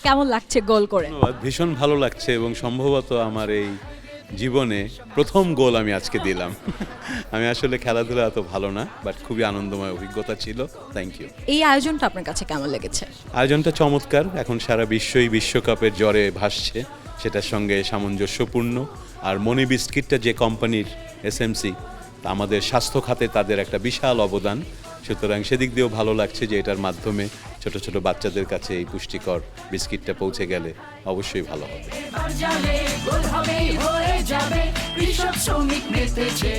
কেমন লাগছে গোল করে? ধন্যবাদ, ভীষণ ভালো লাগছে এবং সম্ভবত আমার এই জীবনে প্রথম গোল আমি আজকে দিলাম। আমি আসলে খেলাধুলা এত ভালো না, বাট খুবই আনন্দময় অভিজ্ঞতা ছিল। Thank you. এই আয়োজনটা আপনার কাছে কেমন লেগেছে? আয়োজনটা চমৎকার, এখন সারা বিশ্বই বিশ্বকাপের জ্বরে ভাসছে, সেটার সঙ্গে সামঞ্জস্যপূর্ণ। আর মনি বিস্কিটটা যে কোম্পানির এসএমসি, আমাদের স্বাস্থ্য খাতে তাদের একটা বিশাল অবদান, সুতরাং সেদিক দিয়েও ভালো লাগছে যে এটার মাধ্যমে ছোট ছোট বাচ্চাদের কাছে এই পুষ্টিকর বিস্কিটটা পৌঁছে গেলে অবশ্যই ভালো হবে। এবার জানে গোল হবেই হয়ে যাবে, কৃষক শ্রমিক নেতেছে।